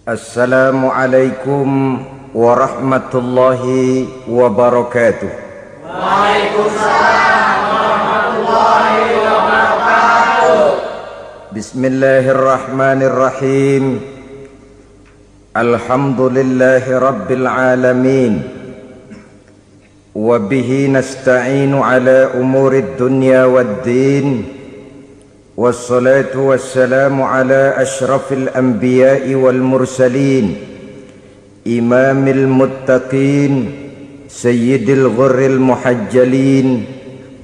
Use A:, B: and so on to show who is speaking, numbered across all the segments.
A: Assalamualaikum warahmatullahi wabarakatuh.
B: Waalaikumsalam warahmatullahi wabarakatuh.
A: Bismillahirrahmanirrahim. Alhamdulillahi rabbil alamin. Wa bihi nasta'inu ala umurid dunya waddin. Wassalatu wassalamu ala ashrafil anbiya'i wal mursalin, imamil muttaqin, sayyidil ghurril muhajjalin,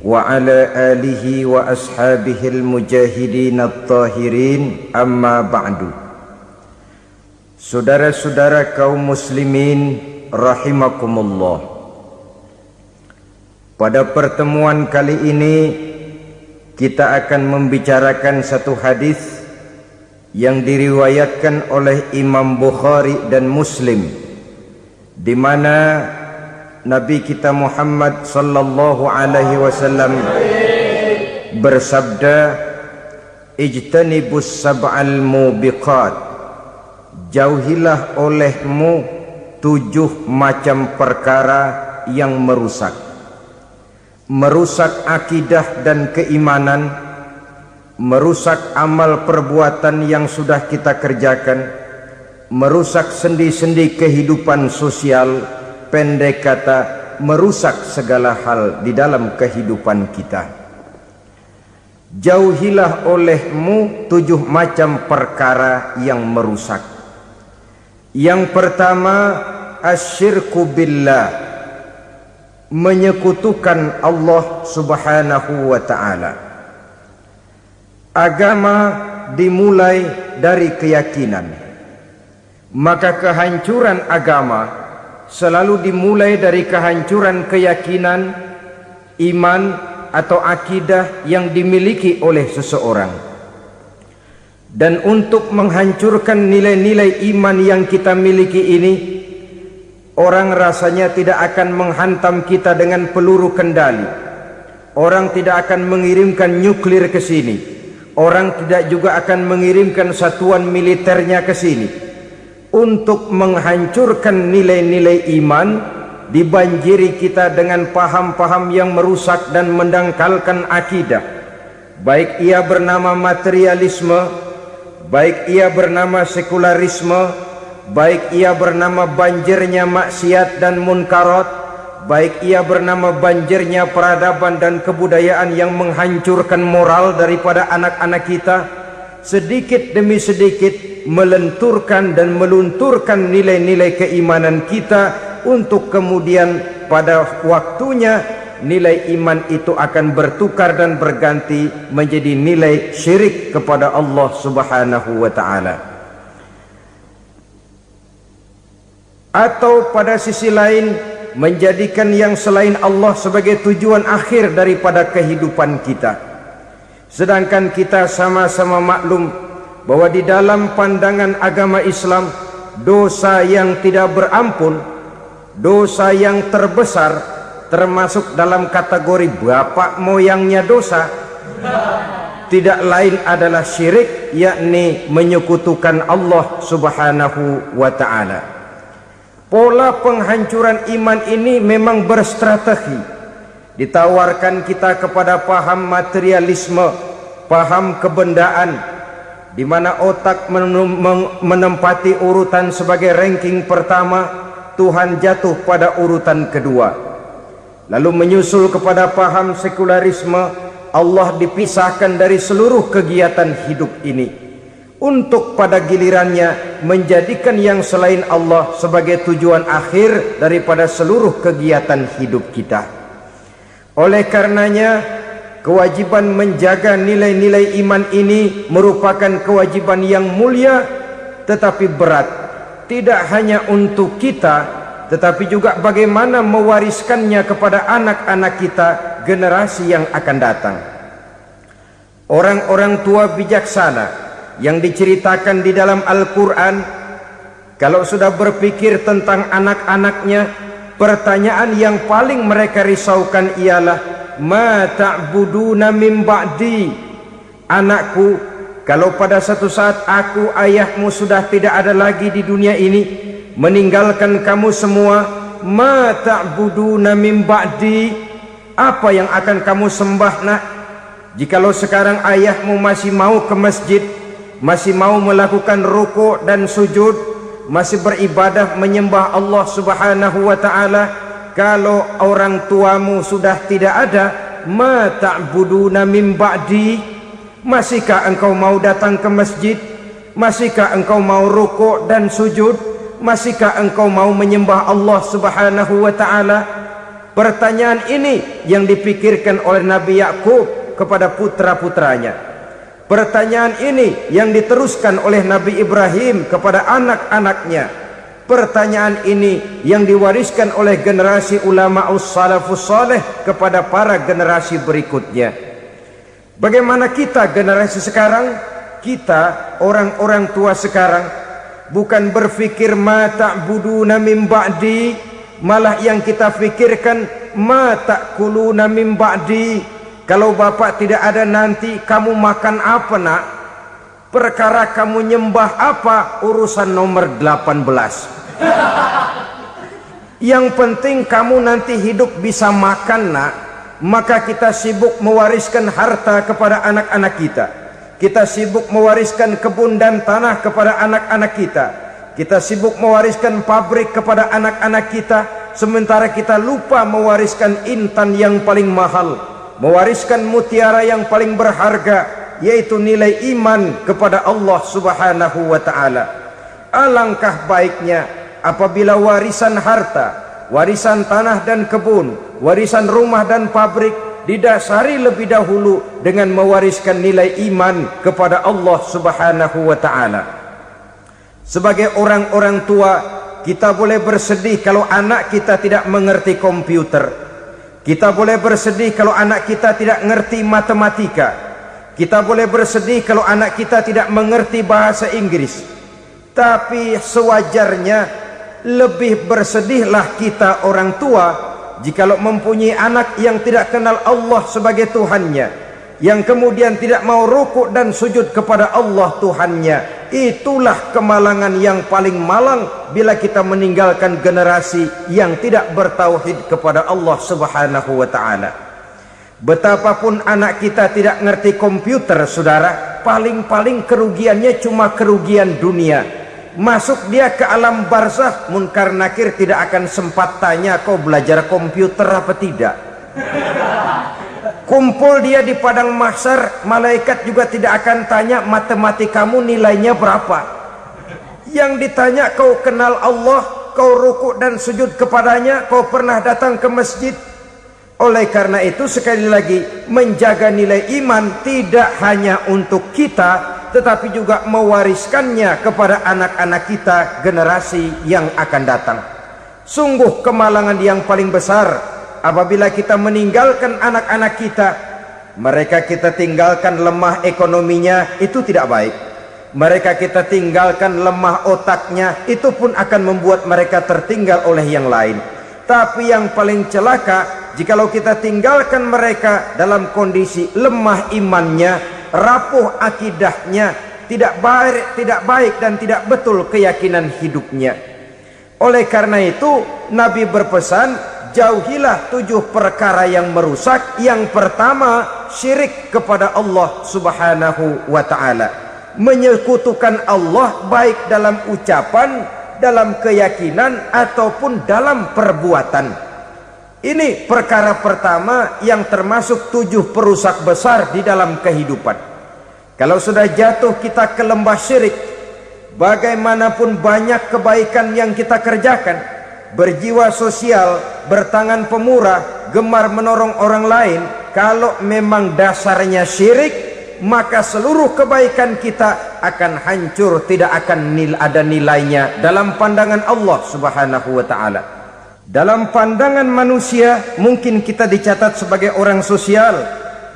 A: wa ala alihi wa ashabihil mujahidin at-tahirin, amma ba'du. Saudara-saudara kaum muslimin rahimakumullah, pada pertemuan kali ini kita akan membicarakan satu hadis yang diriwayatkan oleh Imam Bukhari dan Muslim, di mana Nabi kita Muhammad sallallahu alaihi wasallam bersabda, "Ijtanibus sab'al mubiqat." Jauhilah olehmu 7 macam perkara yang merusak akidah dan keimanan, merusak amal perbuatan yang sudah kita kerjakan, merusak sendi-sendi kehidupan sosial, pendek kata merusak segala hal di dalam kehidupan kita. Jauhilah olehmu 7 macam perkara yang merusak. Yang pertama, asyirku billah, menyekutukan Allah subhanahu wa ta'ala. Agama dimulai dari keyakinan, maka kehancuran agama selalu dimulai dari kehancuran keyakinan, iman atau akidah yang dimiliki oleh seseorang. Dan untuk menghancurkan nilai-nilai iman yang kita miliki ini, orang rasanya tidak akan menghantam kita dengan peluru kendali. Orang tidak akan mengirimkan nuklir ke sini. Orang tidak juga akan mengirimkan satuan militernya ke sini. Untuk menghancurkan nilai-nilai iman, dibanjiri kita dengan paham-paham yang merusak dan mendangkalkan akidah. Baik ia bernama materialisme, baik ia bernama sekularisme, baik ia bernama banjirnya maksiat dan munkarat, baik ia bernama banjirnya peradaban dan kebudayaan yang menghancurkan moral daripada anak-anak kita, sedikit demi sedikit melenturkan dan melunturkan nilai-nilai keimanan kita, untuk kemudian pada waktunya nilai iman itu akan bertukar dan berganti menjadi nilai syirik kepada Allah subhanahu wa ta'ala. Atau pada sisi lain, menjadikan yang selain Allah sebagai tujuan akhir daripada kehidupan kita. Sedangkan kita sama-sama maklum bahwa di dalam pandangan agama Islam, dosa yang tidak berampun, dosa yang terbesar, termasuk dalam kategori bapak moyangnya dosa, tidak lain adalah syirik, yakni menyekutukan Allah subhanahu wa ta'ala. Pola penghancuran iman ini memang berstrategi. Ditawarkan kita kepada paham materialisme, paham kebendaan, di mana otak menempati urutan sebagai ranking pertama, Tuhan jatuh pada urutan kedua. Lalu menyusul kepada paham sekularisme, Allah dipisahkan dari seluruh kegiatan hidup ini, untuk pada gilirannya menjadikan yang selain Allah sebagai tujuan akhir daripada seluruh kegiatan hidup kita. Oleh karenanya, kewajiban menjaga nilai-nilai iman ini merupakan kewajiban yang mulia tetapi berat, tidak hanya untuk kita, tetapi juga bagaimana mewariskannya kepada anak-anak kita, generasi yang akan datang. Orang-orang tua bijaksana yang diceritakan di dalam Al-Quran, kalau sudah berpikir tentang anak-anaknya, pertanyaan yang paling mereka risaukan ialah, ma ta'buduna min ba'di, anakku, kalau pada satu saat aku, ayahmu sudah tidak ada lagi di dunia ini, meninggalkan kamu semua, ma ta'buduna min ba'di, apa yang akan kamu sembah nak? Jikalau sekarang ayahmu masih mau ke masjid, masih mau melakukan rukuk dan sujud, masih beribadah menyembah Allah Subhanahu wa ta'ala, kalau orang tuamu sudah tidak ada, ma ta'buduna min ba'di, masihkah engkau mau datang ke masjid? Masihkah engkau mau rukuk dan sujud? Masihkah engkau mau menyembah Allah Subhanahu wa ta'ala? Pertanyaan ini yang dipikirkan oleh Nabi Yakub kepada putra-putranya. Pertanyaan ini yang diteruskan oleh Nabi Ibrahim kepada anak-anaknya. Pertanyaan ini yang diwariskan oleh generasi ulama salafus saleh kepada para generasi berikutnya. Bagaimana kita generasi sekarang? Kita orang-orang tua sekarang bukan berfikir ma ta'buduna min ba'di, malah yang kita fikirkan ma ta'kuluna min ba'di. Kalau bapak tidak ada nanti kamu makan apa nak? Perkara kamu nyembah apa, urusan nomor 18. Yang penting kamu nanti hidup bisa makan nak. Maka kita sibuk mewariskan harta kepada anak-anak kita. Kita sibuk mewariskan kebun dan tanah kepada anak-anak kita. Kita sibuk mewariskan pabrik kepada anak-anak kita, sementara kita lupa mewariskan intan yang paling mahal, mewariskan mutiara yang paling berharga, yaitu nilai iman kepada Allah Subhanahu wa ta'ala. Alangkah baiknya apabila warisan harta, warisan tanah dan kebun, warisan rumah dan pabrik didasari lebih dahulu dengan mewariskan nilai iman kepada Allah Subhanahu wa ta'ala. Sebagai orang-orang tua, kita boleh bersedih kalau anak kita tidak mengerti komputer. Kita boleh bersedih kalau anak kita tidak mengerti matematika. Kita boleh bersedih kalau anak kita tidak mengerti bahasa Inggris. Tapi sewajarnya lebih bersedihlah kita orang tua jikalau mempunyai anak yang tidak kenal Allah sebagai Tuhannya, yang kemudian tidak mau rukuk dan sujud kepada Allah Tuhannya. Itulah kemalangan yang paling malang bila kita meninggalkan generasi yang tidak bertauhid kepada Allah Subhanahu wa ta'ala. Betapapun anak kita tidak ngerti komputer, saudara, paling-paling kerugiannya cuma kerugian dunia. Masuk dia ke alam barzakh, munkar nakir tidak akan sempat tanya kau belajar komputer apa tidak. Kumpul dia di padang mahsyar, malaikat juga tidak akan tanya matematikamu nilainya berapa. Yang ditanya kau kenal Allah, kau rukuk dan sujud kepadanya, kau pernah datang ke masjid. Oleh karena itu sekali lagi, menjaga nilai iman tidak hanya untuk kita, tetapi juga mewariskannya kepada anak-anak kita, generasi yang akan datang. Sungguh kemalangan yang paling besar apabila kita meninggalkan anak-anak kita. Mereka kita tinggalkan lemah ekonominya, itu tidak baik. Mereka kita tinggalkan lemah otaknya, itu pun akan membuat mereka tertinggal oleh yang lain. Tapi yang paling celaka, jikalau kita tinggalkan mereka dalam kondisi lemah imannya, rapuh akidahnya, tidak baik dan tidak betul keyakinan hidupnya. Oleh karena itu Nabi berpesan, jauhilah 7 perkara yang merusak. Yang pertama, syirik kepada Allah Subhanahu wa ta'ala, menyekutukan Allah baik dalam ucapan, dalam keyakinan ataupun dalam perbuatan. Ini perkara pertama yang termasuk 7 perusak besar di dalam kehidupan. Kalau sudah jatuh kita ke lembah syirik, bagaimanapun banyak kebaikan yang kita kerjakan, berjiwa sosial, bertangan pemurah, gemar menolong orang lain, kalau memang dasarnya syirik, maka seluruh kebaikan kita akan hancur, tidak akan ada nilainya dalam pandangan Allah Subhanahu wa ta'ala. Dalam pandangan manusia mungkin kita dicatat sebagai orang sosial,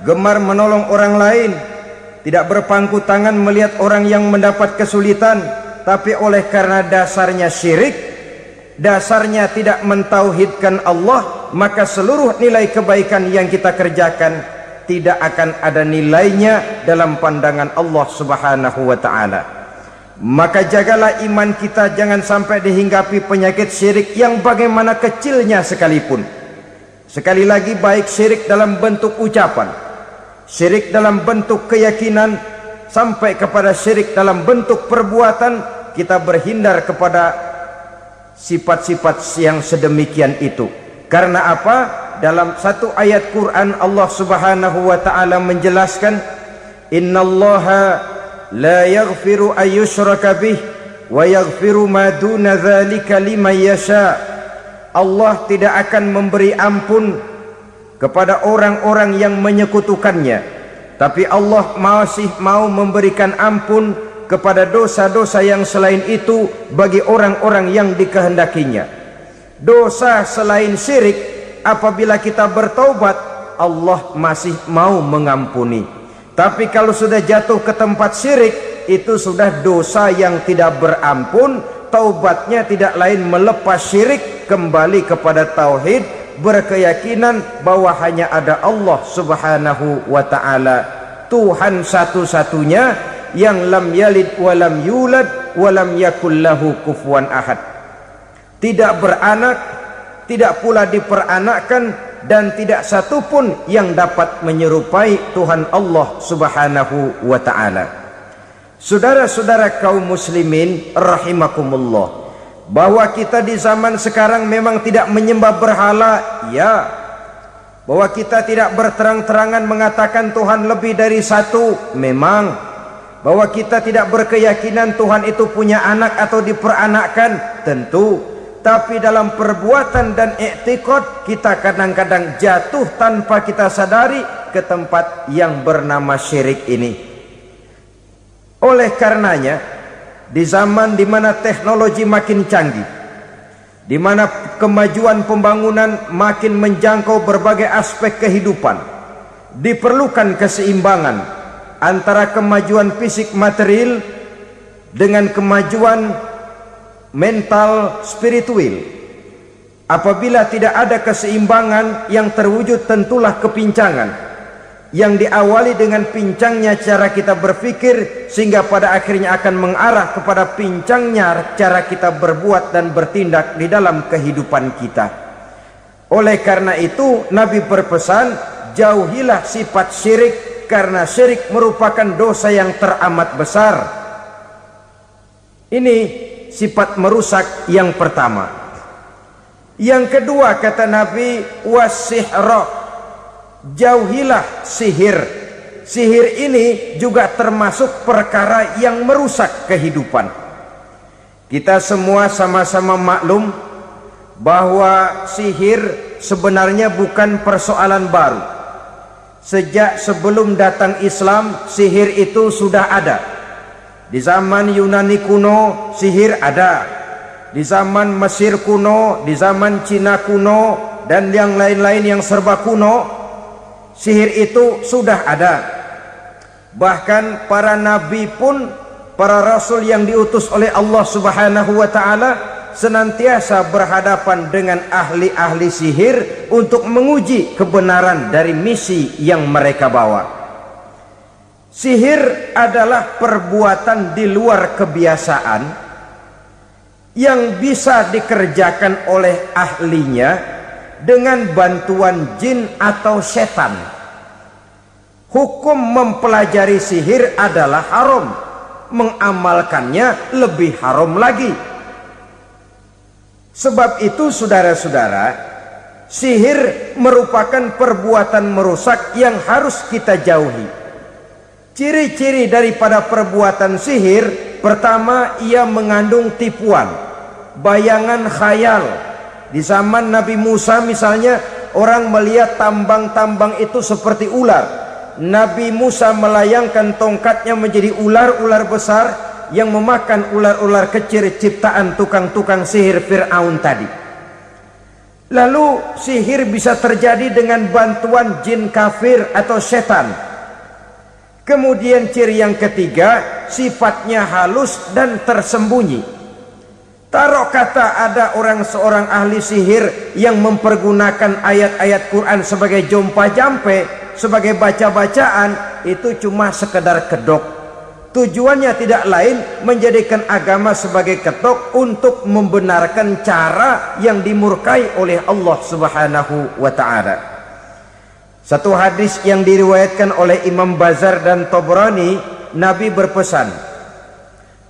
A: gemar menolong orang lain, tidak berpangku tangan melihat orang yang mendapat kesulitan. Tapi oleh karena dasarnya syirik, dasarnya tidak mentauhidkan Allah, maka seluruh nilai kebaikan yang kita kerjakan tidak akan ada nilainya dalam pandangan Allah Subhanahu wa taala. Maka jagalah iman kita jangan sampai dihinggapi penyakit syirik yang bagaimana kecilnya sekalipun. Sekali lagi, baik syirik dalam bentuk ucapan, syirik dalam bentuk keyakinan, sampai kepada syirik dalam bentuk perbuatan, kita berhindar kepada sifat-sifat yang sedemikian itu. Karena apa? Dalam satu ayat Quran Allah Subhanahu wa taala menjelaskan, innallaha la yaghfiru ayyushraka bih wa yaghfiru ma duna dzalika liman yasha. Allah tidak akan memberi ampun kepada orang-orang yang menyekutukannya, tapi Allah masih mau memberikan ampun kepada dosa-dosa yang selain itu bagi orang-orang yang dikehendakinya. Dosa selain syirik, apabila kita bertaubat, Allah masih mau mengampuni. Tapi kalau sudah jatuh ke tempat syirik, itu sudah dosa yang tidak berampun. Taubatnya tidak lain melepas syirik, kembali kepada tauhid, berkeyakinan bahwa hanya ada Allah Subhanahu wa taala, Tuhan satu-satunya yang lam yalid walam yulad walam yakul lahu kufuwan ahad. Tidak beranak, tidak pula diperanakkan, dan tidak satupun yang dapat menyerupai Tuhan Allah Subhanahu wa ta'ala. Saudara-saudara kaum muslimin rahimakumullah, bahwa kita di zaman sekarang memang tidak menyembah berhala, ya. Bahwa kita tidak berterang-terangan mengatakan Tuhan lebih dari satu, memang. Bahwa kita tidak berkeyakinan Tuhan itu punya anak atau diperanakkan, tentu. Tapi dalam perbuatan dan i'tiqad, kita kadang-kadang jatuh tanpa kita sadari ke tempat yang bernama syirik ini. Oleh karenanya, di zaman di mana teknologi makin canggih, di mana kemajuan pembangunan makin menjangkau berbagai aspek kehidupan, diperlukan keseimbangan antara kemajuan fisik material dengan kemajuan mental spiritual. Apabila tidak ada keseimbangan, yang terwujud tentulah kepincangan, yang diawali dengan pincangnya cara kita berpikir, sehingga pada akhirnya akan mengarah kepada pincangnya cara kita berbuat dan bertindak di dalam kehidupan kita. Oleh karena itu Nabi berpesan, jauhilah sifat syirik, karena syirik merupakan dosa yang teramat besar. Ini sifat merusak yang pertama. Yang kedua, kata Nabi, wasihra, jauhilah sihir. Sihir ini juga termasuk perkara yang merusak kehidupan. Kita semua sama-sama maklum bahwa sihir sebenarnya bukan persoalan baru. Sejak sebelum datang Islam, sihir itu sudah ada. Di zaman Yunani kuno, sihir ada. Di zaman Mesir kuno, di zaman Cina kuno, dan yang lain-lain yang serba kuno, sihir itu sudah ada. Bahkan para nabi pun, para rasul yang diutus oleh Allah Subhanahu wa ta'ala, senantiasa berhadapan dengan ahli-ahli sihir untuk menguji kebenaran dari misi yang mereka bawa. Sihir adalah perbuatan di luar kebiasaan yang bisa dikerjakan oleh ahlinya dengan bantuan jin atau setan. Hukum mempelajari sihir adalah haram, mengamalkannya lebih haram lagi. Sebab itu saudara-saudara, sihir merupakan perbuatan merusak yang harus kita jauhi. Ciri-ciri daripada perbuatan sihir, pertama, ia mengandung tipuan, bayangan khayal. Di zaman Nabi Musa misalnya, orang melihat tambang-tambang itu seperti ular. Nabi Musa melayangkan tongkatnya menjadi ular-ular besar yang memakan ular-ular kecil ciptaan tukang-tukang sihir Fir'aun tadi. Lalu sihir bisa terjadi dengan bantuan jin kafir atau setan. Kemudian ciri yang ketiga, sifatnya halus dan tersembunyi. Taruh kata ada seorang ahli sihir yang mempergunakan ayat-ayat Quran sebagai jompa jampe, sebagai baca-bacaan itu cuma sekedar kedok. Tujuannya tidak lain menjadikan agama sebagai ketok untuk membenarkan cara yang dimurkai oleh Allah Subhanahu wa ta'ala. Satu hadis yang diriwayatkan oleh Imam Bazar dan Tabrani, Nabi berpesan,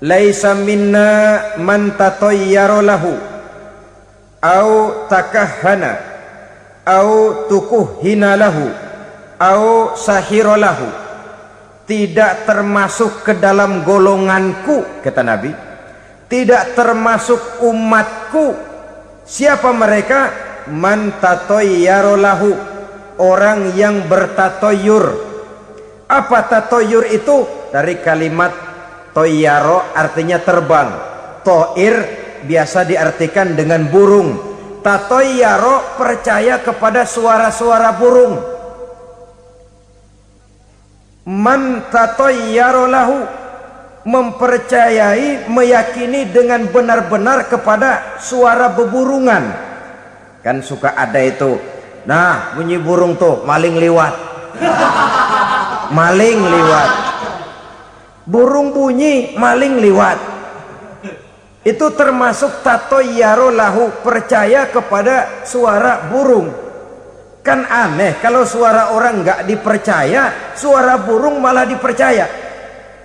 A: "Laisa minna man tatayyara lahu au takahhana au tukuhhina lahu au sahira lahu." Tidak termasuk ke dalam golonganku, kata Nabi, tidak termasuk umatku. Siapa mereka? Man tatayyara lahu, orang yang bertatoyur. Apa tatoyur itu? Dari kalimat toyaro, artinya terbang. Toir biasa diartikan dengan burung. Tatoyaro percaya kepada suara-suara burung. Man tatayyara lahu, mempercayai, meyakini dengan benar-benar kepada suara beburungan. Kan suka ada itu, nah bunyi burung tuh, maling liwat. Maling liwat, burung bunyi, maling liwat. Itu termasuk tatayyara lahu, percaya kepada suara burung. Kan aneh kalau suara orang nggak dipercaya, suara burung malah dipercaya.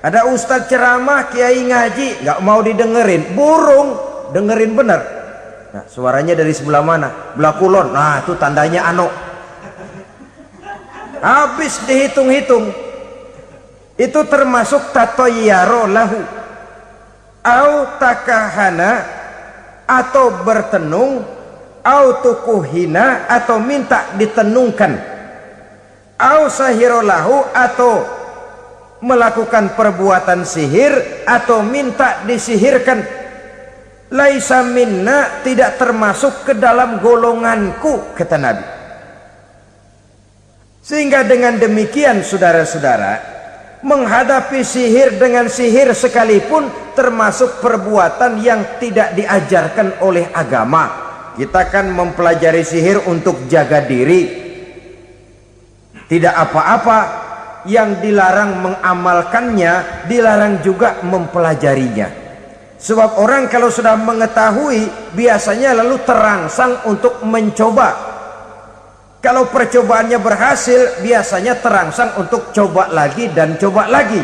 A: Ada ustadz ceramah, kiai ngaji, nggak mau didengerin, burung dengerin bener. Nah, suaranya dari sebelah mana? Belah kulon. Nah, itu tandanya ano. Habis dihitung-hitung. Itu termasuk tatayyara lahu. Au takahana, atau bertenung, au tukuhina, atau minta ditenungkan, au sahirolahu, atau melakukan perbuatan sihir atau minta disihirkan. Laisa minna, tidak termasuk ke dalam golonganku, kata Nabi. Sehingga dengan demikian saudara-saudara, menghadapi sihir dengan sihir sekalipun termasuk perbuatan yang tidak diajarkan oleh agama. Kita kan mempelajari sihir untuk jaga diri, tidak apa-apa. Yang dilarang mengamalkannya, dilarang juga mempelajarinya. Sebab orang kalau sudah mengetahui, biasanya lalu terangsang untuk mencoba. Kalau percobaannya berhasil, biasanya terangsang untuk coba lagi dan coba lagi.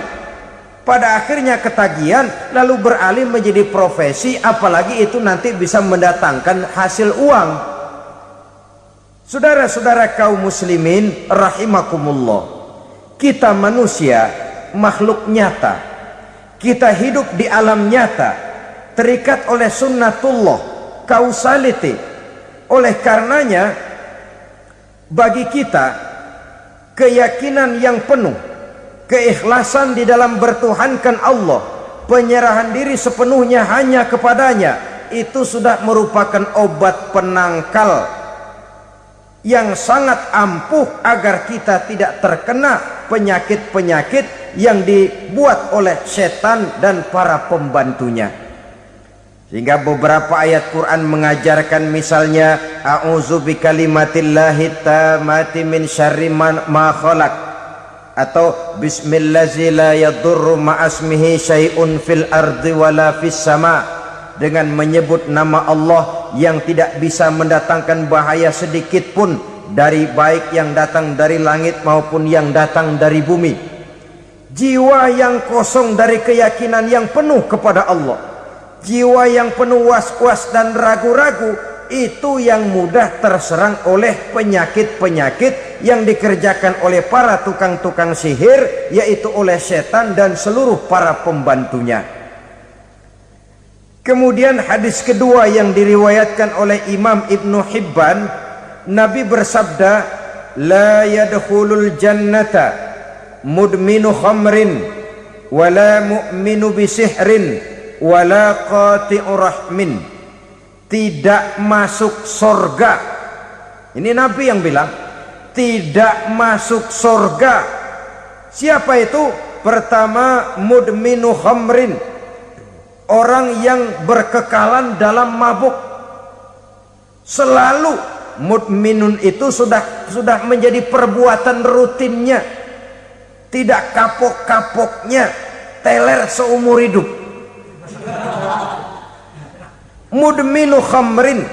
A: Pada akhirnya ketagihan, lalu beralih menjadi profesi, apalagi itu nanti bisa mendatangkan hasil uang. Saudara-saudara kaum muslimin rahimakumullah, kita manusia makhluk nyata, kita hidup di alam nyata, terikat oleh sunnatullah, causality. Oleh karenanya bagi kita keyakinan yang penuh, keikhlasan di dalam bertuhankan Allah, penyerahan diri sepenuhnya hanya kepadanya, itu sudah merupakan obat penangkal yang sangat ampuh agar kita tidak terkena penyakit-penyakit yang dibuat oleh setan dan para pembantunya. Sehingga beberapa ayat Quran mengajarkan, misalnya a'udzu bikalimatillahi tammati min syarri ma khalaq, atau bismillazi la yadurru ma'asmihi syai'un fil ardi wala fis sama, dengan menyebut nama Allah yang tidak bisa mendatangkan bahaya sedikit pun, dari baik yang datang dari langit maupun yang datang dari bumi. Jiwa yang kosong dari keyakinan yang penuh kepada Allah, jiwa yang penuh was-was dan ragu-ragu, itu yang mudah terserang oleh penyakit-penyakit yang dikerjakan oleh para tukang-tukang sihir, yaitu oleh setan dan seluruh para pembantunya. Kemudian hadis kedua yang diriwayatkan oleh Imam Ibnu Hibban, Nabi bersabda, la yadkhulul jannata mudminu khamrin wala mu'minu bisihrin wala qati'u rahmin. Tidak masuk surga. Ini Nabi yang bilang, tidak masuk surga. Siapa itu? Pertama, mudminu khamrin, orang yang berkekalan dalam mabuk, selalu mukminun itu sudah menjadi perbuatan rutinnya, tidak kapok-kapoknya, teler seumur hidup. Mudminu khamrin,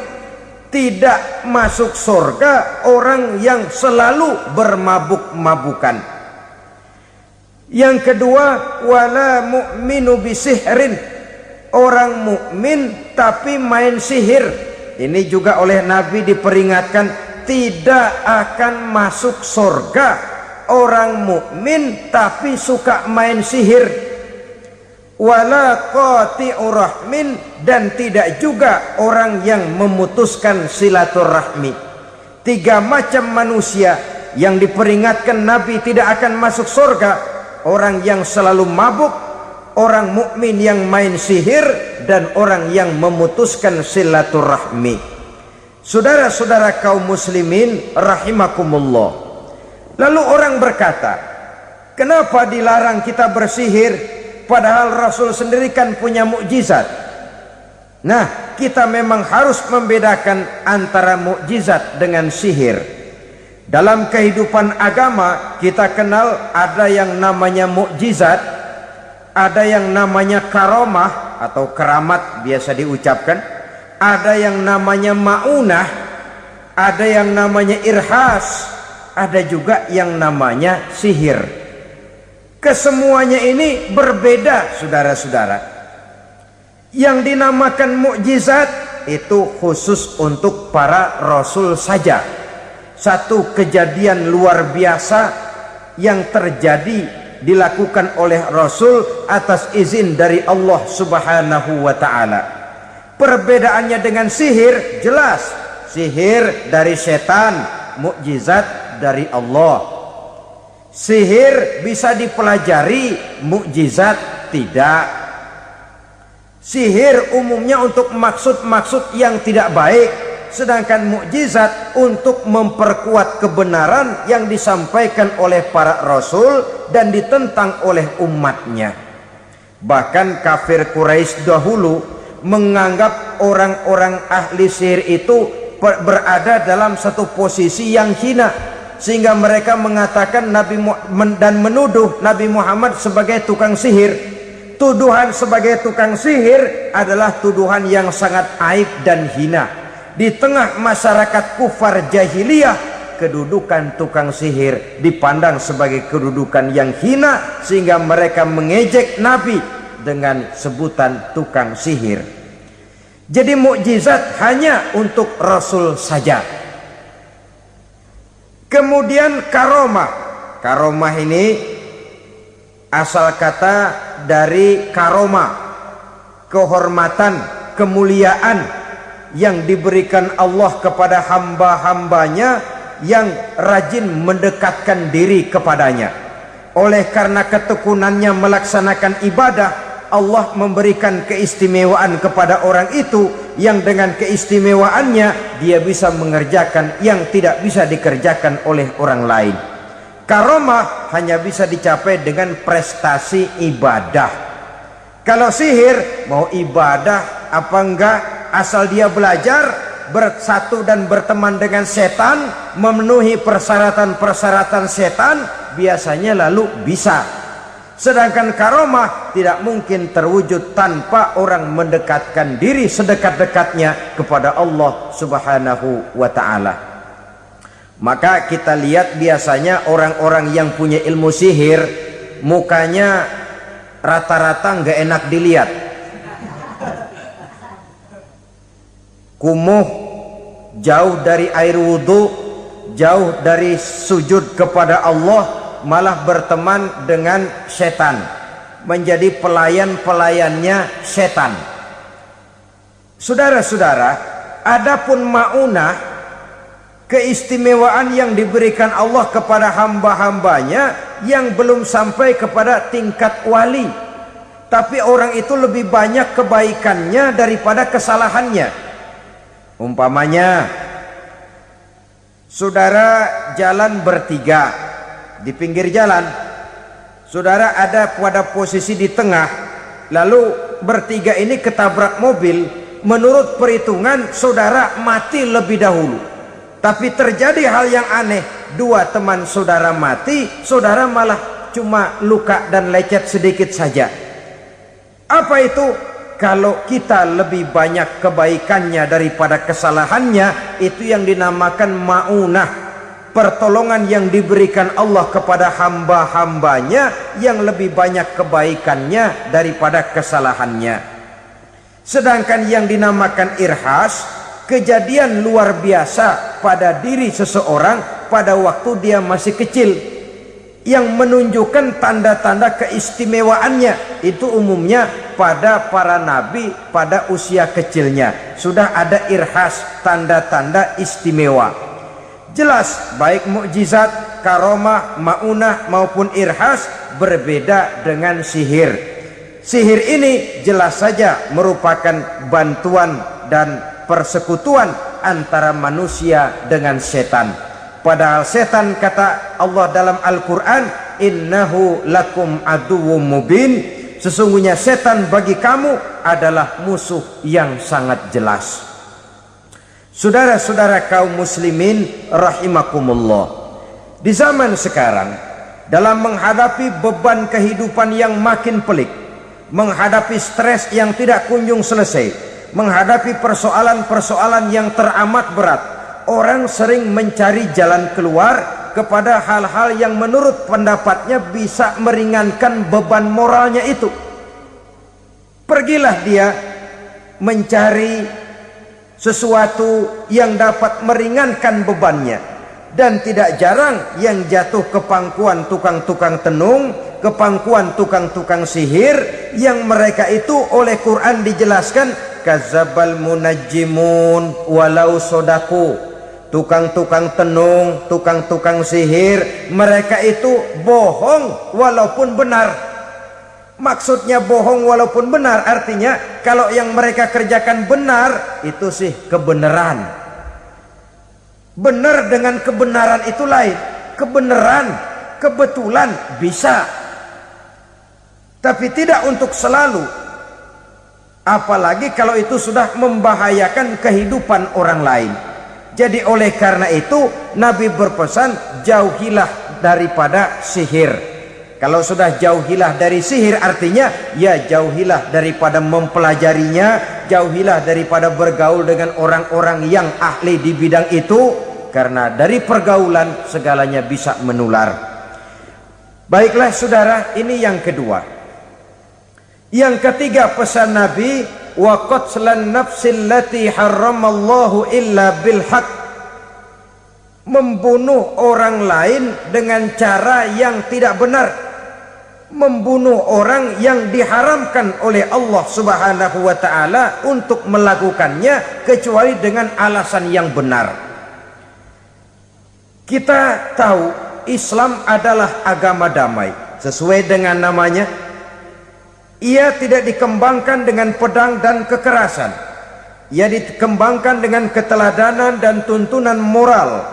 A: tidak masuk surga orang yang selalu bermabuk-mabukan. Yang kedua, wala mu'minu bisihrin, orang mukmin tapi main sihir. Ini juga oleh Nabi diperingatkan, tidak akan masuk surga orang mukmin tapi suka main sihir. Wala qati'ur rahmin, dan tidak juga orang yang memutuskan silaturahmi. 3 macam manusia yang diperingatkan Nabi tidak akan masuk surga: orang yang selalu mabuk, orang mukmin yang main sihir, dan orang yang memutuskan silaturahmi. Saudara-saudara kaum muslimin rahimakumullah. Lalu orang berkata, kenapa dilarang kita bersihir? Padahal Rasul sendiri kan punya mukjizat. Nah, kita memang harus membedakan antara mukjizat dengan sihir. Dalam kehidupan agama kita kenal ada yang namanya mukjizat, ada yang namanya karomah atau keramat biasa diucapkan, ada yang namanya maunah, ada yang namanya irhas, ada juga yang namanya sihir. Kesemuanya ini berbeda, saudara-saudara. Yang dinamakan mukjizat itu khusus untuk para rasul saja. Satu kejadian luar biasa yang terjadi dilakukan oleh rasul atas izin dari Allah Subhanahu wa taala. Perbedaannya dengan sihir jelas. Sihir dari setan, mukjizat dari Allah. Sihir bisa dipelajari, mukjizat tidak. Sihir umumnya untuk maksud-maksud yang tidak baik, sedangkan mukjizat untuk memperkuat kebenaran yang disampaikan oleh para rasul dan ditentang oleh umatnya. Bahkan kafir Quraisy dahulu menganggap orang-orang ahli sihir itu berada dalam satu posisi yang hina, sehingga mereka mengatakan dan menuduh Nabi Muhammad sebagai tukang sihir. Tuduhan sebagai tukang sihir adalah tuduhan yang sangat aib dan hina. Di tengah masyarakat kufar jahiliyah, kedudukan tukang sihir dipandang sebagai kedudukan yang hina, sehingga mereka mengejek Nabi dengan sebutan tukang sihir. Jadi mukjizat hanya untuk Rasul saja. Kemudian karomah. Karomah ini asal kata dari karomah, kehormatan, kemuliaan yang diberikan Allah kepada hamba-hambanya yang rajin mendekatkan diri kepadanya. Oleh karena ketekunannya melaksanakan ibadah, Allah memberikan keistimewaan kepada orang itu, yang dengan keistimewaannya dia bisa mengerjakan yang tidak bisa dikerjakan oleh orang lain. Karomah hanya bisa dicapai dengan prestasi ibadah. Kalau sihir, mau ibadah apa enggak, asal dia belajar, bersatu dan berteman dengan setan, memenuhi persyaratan-persyaratan setan, biasanya lalu bisa. Sedangkan karomah tidak mungkin terwujud tanpa orang mendekatkan diri sedekat-dekatnya kepada Allah Subhanahu wa ta'ala. Maka kita lihat biasanya orang-orang yang punya ilmu sihir, mukanya rata-rata nggak enak dilihat. Kumuh, jauh dari air wudhu, jauh dari sujud kepada Allah, malah berteman dengan setan, menjadi pelayan-pelayannya setan. Saudara-saudara, adapun maunah, keistimewaan yang diberikan Allah kepada hamba-hambanya yang belum sampai kepada tingkat wali, tapi orang itu lebih banyak kebaikannya daripada kesalahannya. Umpamanya, saudara jalan bertiga di pinggir jalan, saudara ada pada posisi di tengah, lalu bertiga ini ketabrak mobil. Menurut perhitungan saudara mati lebih dahulu. Tapi terjadi hal yang aneh, dua teman saudara mati, saudara malah cuma luka dan lecet sedikit saja. Apa itu? Kalau kita lebih banyak kebaikannya daripada kesalahannya, itu yang dinamakan ma'unah, pertolongan yang diberikan Allah kepada hamba-hambanya yang lebih banyak kebaikannya daripada kesalahannya. Sedangkan yang dinamakan irhas, kejadian luar biasa pada diri seseorang pada waktu dia masih kecil, yang menunjukkan tanda-tanda keistimewaannya. Itu umumnya pada para nabi pada usia kecilnya sudah ada irhas, tanda-tanda istimewa. Jelas baik mukjizat, karomah, maunah maupun irhas berbeda dengan sihir. Sihir ini jelas saja merupakan bantuan dan persekutuan antara manusia dengan setan. Padahal setan, kata Allah dalam Al-Quran, innahu lakum aduwwum mubin, sesungguhnya setan bagi kamu adalah musuh yang sangat jelas. Saudara-saudara kaum muslimin rahimakumullah, di zaman sekarang dalam menghadapi beban kehidupan yang makin pelik, menghadapi stres yang tidak kunjung selesai, menghadapi persoalan-persoalan yang teramat berat, orang sering mencari jalan keluar kepada hal-hal yang menurut pendapatnya bisa meringankan beban moralnya itu. Pergilah dia mencari sesuatu yang dapat meringankan bebannya. Dan tidak jarang yang jatuh ke pangkuan tukang-tukang tenung, ke pangkuan tukang-tukang sihir, yang mereka itu oleh Quran dijelaskan kazabal munajjimun walau sodaku. Tukang-tukang tenung, tukang-tukang sihir, mereka itu bohong walaupun benar. Maksudnya bohong walaupun benar, artinya kalau yang mereka kerjakan benar, itu sih kebenaran. Benar dengan kebenaran itu lain. Kebenaran, kebetulan bisa, tapi tidak untuk selalu. Apalagi kalau itu sudah membahayakan kehidupan orang lain. Jadi oleh karena itu Nabi berpesan, jauhilah daripada sihir. Kalau sudah jauhilah dari sihir, artinya ya jauhilah daripada mempelajarinya, jauhilah daripada bergaul dengan orang-orang yang ahli di bidang itu, karena dari pergaulan segalanya bisa menular. Baiklah saudara, ini yang kedua. Yang ketiga pesan Nabi, wa qatlan nafsil lati harramallahu illa bil haq, membunuh orang lain dengan cara yang tidak benar, membunuh orang yang diharamkan oleh Allah Subhanahu wa taala untuk melakukannya kecuali dengan alasan yang benar. Kita tahu Islam adalah agama damai, sesuai dengan namanya. Ia tidak dikembangkan dengan pedang dan kekerasan. Ia dikembangkan dengan keteladanan dan tuntunan moral.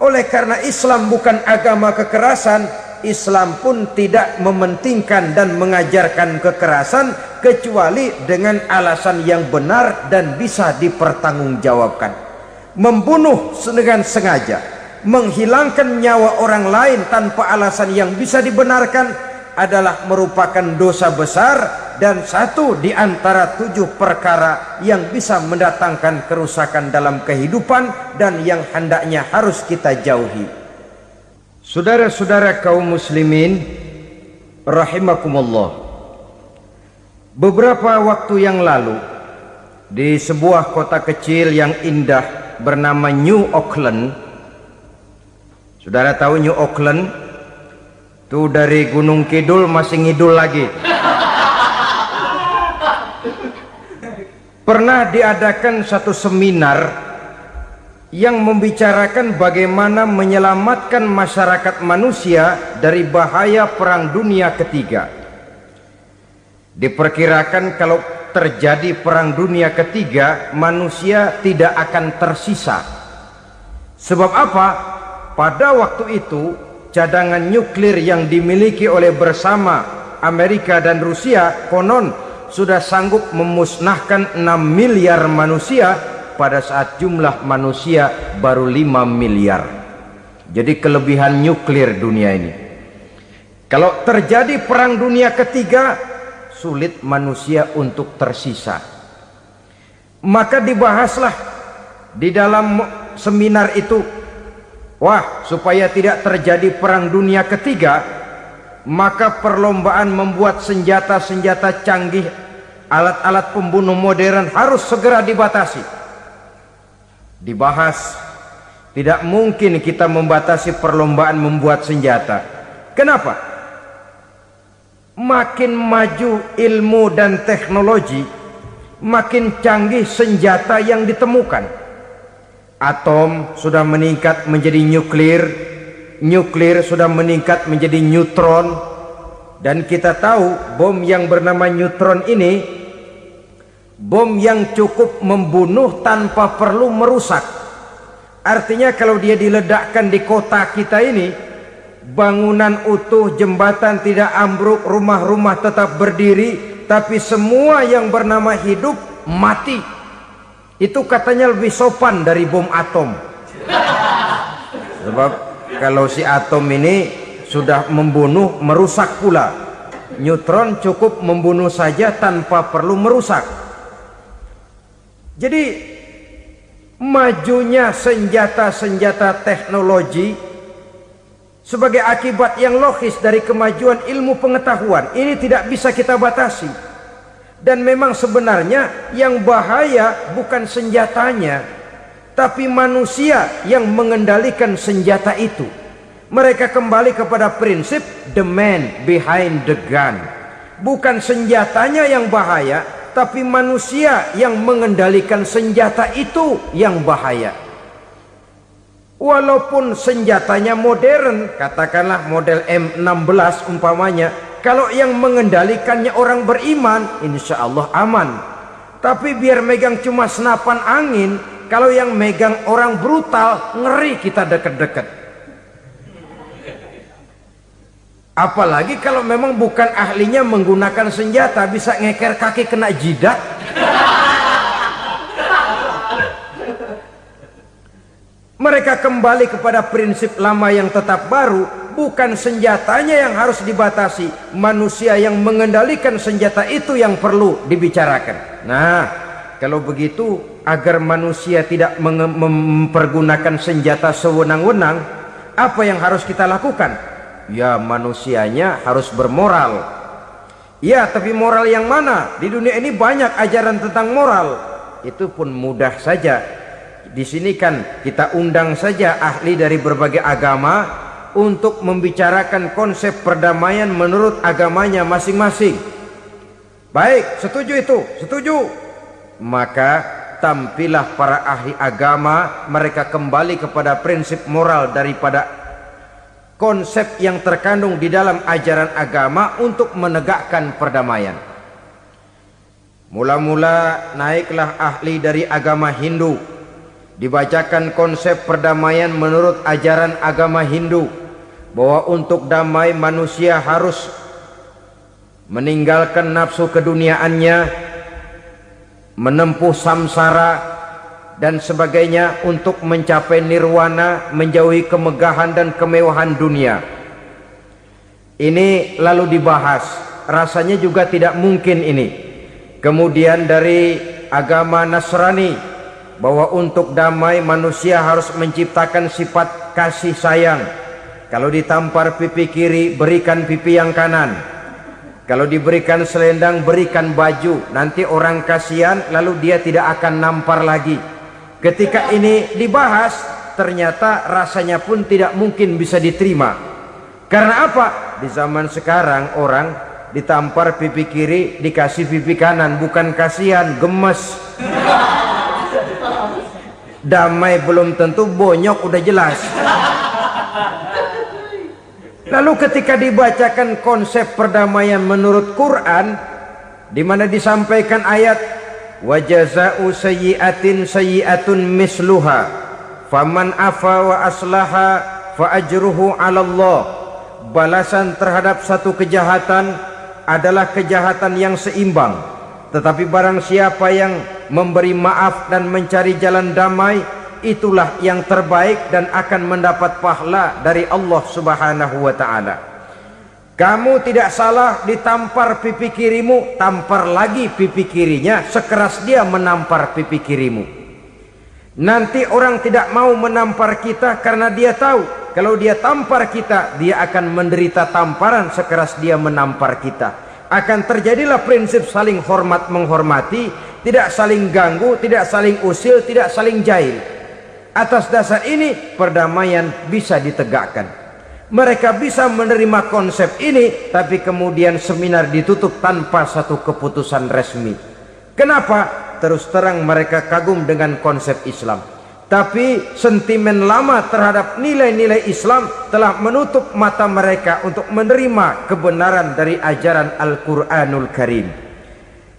A: Oleh karena Islam bukan agama kekerasan, Islam pun tidak mementingkan dan mengajarkan kekerasan kecuali dengan alasan yang benar dan bisa dipertanggungjawabkan. Membunuh dengan sengaja, menghilangkan nyawa orang lain tanpa alasan yang bisa dibenarkan adalah merupakan dosa besar dan satu di antara 7 perkara yang bisa mendatangkan kerusakan dalam kehidupan dan yang hendaknya harus kita jauhi. Saudara-saudara kaum muslimin rahimakumullah, beberapa waktu yang lalu di sebuah kota kecil yang indah bernama New Auckland. Saudara tahu New Auckland? Itu dari Gunung Kidul masih ngidul lagi. Pernah diadakan satu seminar yang membicarakan bagaimana menyelamatkan masyarakat manusia dari bahaya Perang Dunia Ketiga. Diperkirakan kalau terjadi Perang Dunia Ketiga, manusia tidak akan tersisa. Sebab apa? Pada waktu itu cadangan nuklir yang dimiliki oleh bersama Amerika dan Rusia konon sudah sanggup memusnahkan 6 miliar manusia pada saat jumlah manusia baru 5 miliar. Jadi kelebihan nuklir dunia ini. Kalau terjadi perang dunia ketiga, sulit manusia untuk tersisa. Maka dibahaslah di dalam seminar itu, wah, supaya tidak terjadi perang dunia ketiga, maka perlombaan membuat senjata-senjata canggih, alat-alat pembunuh modern harus segera dibatasi. Dibahas, tidak mungkin kita membatasi perlombaan membuat senjata. Kenapa? Makin maju ilmu dan teknologi, makin canggih senjata yang ditemukan. Atom sudah meningkat menjadi nuklir, nuklir sudah meningkat menjadi neutron, dan kita tahu bom yang bernama neutron ini bom yang cukup membunuh tanpa perlu merusak. Artinya kalau dia diledakkan di kota kita ini, bangunan utuh, jembatan tidak ambruk, rumah-rumah tetap berdiri, tapi semua yang bernama hidup mati. Itu katanya lebih sopan dari bom atom. Sebab kalau si atom ini sudah membunuh, merusak pula. Neutron cukup membunuh saja tanpa perlu merusak. Jadi majunya senjata-senjata teknologi sebagai akibat yang logis dari kemajuan ilmu pengetahuan ini tidak bisa kita batasi. Dan memang sebenarnya yang bahaya bukan senjatanya, tapi manusia yang mengendalikan senjata itu. Mereka kembali kepada prinsip the man behind the gun. Bukan senjatanya yang bahaya, tapi manusia yang mengendalikan senjata itu yang bahaya. Walaupun senjatanya modern, katakanlah model M16 umpamanya, kalau yang mengendalikannya orang beriman, insya Allah aman. Tapi biar megang cuma senapan angin, kalau yang megang orang brutal, ngeri kita deket-deket. Apalagi kalau memang bukan ahlinya menggunakan senjata, bisa ngeker kaki kena jidat. Mereka kembali kepada prinsip lama yang tetap baru, bukan senjatanya yang harus dibatasi, manusia yang mengendalikan senjata itu yang perlu dibicarakan. Nah, kalau begitu, agar manusia tidak mempergunakan senjata sewenang-wenang, apa yang harus kita lakukan? Ya, manusianya harus bermoral. Ya, tapi moral yang mana? Di dunia ini banyak ajaran tentang moral. Itu pun mudah saja. Di sini kan kita undang saja ahli dari berbagai agama untuk membicarakan konsep perdamaian menurut agamanya masing-masing. Baik, setuju itu, setuju. Maka tampillah para ahli agama, mereka kembali kepada prinsip moral daripada konsep yang terkandung di dalam ajaran agama untuk menegakkan perdamaian. Mula-mula naiklah ahli dari agama Hindu, dibacakan konsep perdamaian menurut ajaran agama Hindu, bahwa untuk damai manusia harus meninggalkan nafsu keduniaannya, menempuh samsara dan sebagainya untuk mencapai nirwana, menjauhi kemegahan dan kemewahan dunia. Ini lalu dibahas, rasanya juga tidak mungkin ini. Kemudian dari agama Nasrani, bahwa untuk damai manusia harus menciptakan sifat kasih sayang. Kalau ditampar pipi kiri, berikan pipi yang kanan. Kalau diberikan selendang, berikan baju. Nanti orang kasihan, lalu dia tidak akan nampar lagi. Ketika ini dibahas, ternyata rasanya pun tidak mungkin bisa diterima. Karena apa? Di zaman sekarang orang ditampar pipi kiri, dikasih pipi kanan. Bukan kasihan, gemes. Damai belum tentu, bonyok udah jelas. Lalu ketika dibacakan konsep perdamaian menurut Quran, di mana disampaikan ayat wa jazaa'u sayyi'atin sayyi'atun misluha faman afa wa aslaha fa ajruhu 'ala Allah. Balasan terhadap satu kejahatan adalah kejahatan yang seimbang, tetapi barang siapa yang memberi maaf dan mencari jalan damai, itulah yang terbaik dan akan mendapat pahala dari Allah Subhanahu wa taala. Kamu tidak salah ditampar pipi kirimu, tampar lagi pipi kirinya sekeras dia menampar pipi kirimu. Nanti orang tidak mau menampar kita karena dia tahu kalau dia tampar kita, dia akan menderita tamparan sekeras dia menampar kita. Akan terjadilah prinsip saling hormat menghormati, tidak saling ganggu, tidak saling usil, tidak saling jahil. Atas dasar ini perdamaian bisa ditegakkan. Mereka bisa menerima konsep ini, tapi kemudian seminar ditutup tanpa satu keputusan resmi. Kenapa? Terus terang mereka kagum dengan konsep Islam, tapi sentimen lama terhadap nilai-nilai Islam telah menutup mata mereka untuk menerima kebenaran dari ajaran Al-Quranul Karim.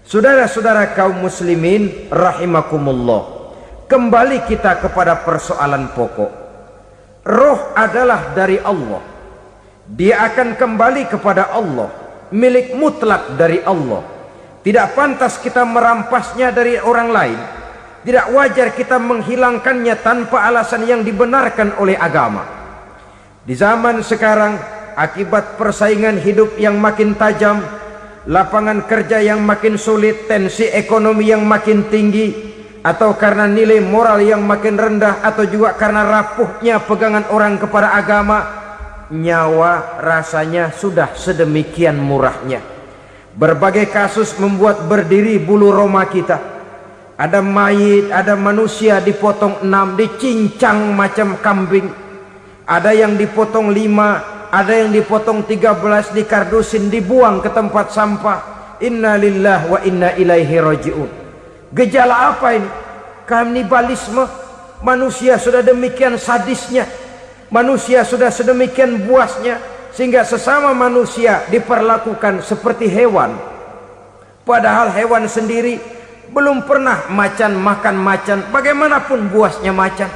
A: Saudara-saudara kaum muslimin rahimakumullah, kembali kita kepada persoalan pokok. Roh adalah dari Allah, dia akan kembali kepada Allah, milik mutlak dari Allah. Tidak pantas kita merampasnya dari orang lain. Tidak wajar kita menghilangkannya tanpa alasan yang dibenarkan oleh agama. Di zaman sekarang, akibat persaingan hidup yang makin tajam, lapangan kerja yang makin sulit, tensi ekonomi yang makin tinggi, atau karena nilai moral yang makin rendah, atau juga karena rapuhnya pegangan orang kepada agama, nyawa rasanya sudah sedemikian murahnya. Berbagai kasus membuat berdiri bulu roma kita. Ada mayit, ada manusia dipotong 6, dicincang macam kambing. Ada yang dipotong 5, ada yang dipotong 13, dikardusin, dibuang ke tempat sampah. Inna lillahi wa inna ilaihi raji'un. Gejala apa ini? Kanibalisme. Manusia sudah demikian sadisnya, manusia sudah sedemikian buasnya, sehingga sesama manusia diperlakukan seperti hewan. Padahal hewan sendiri belum pernah macan makan macan, bagaimanapun buasnya macan.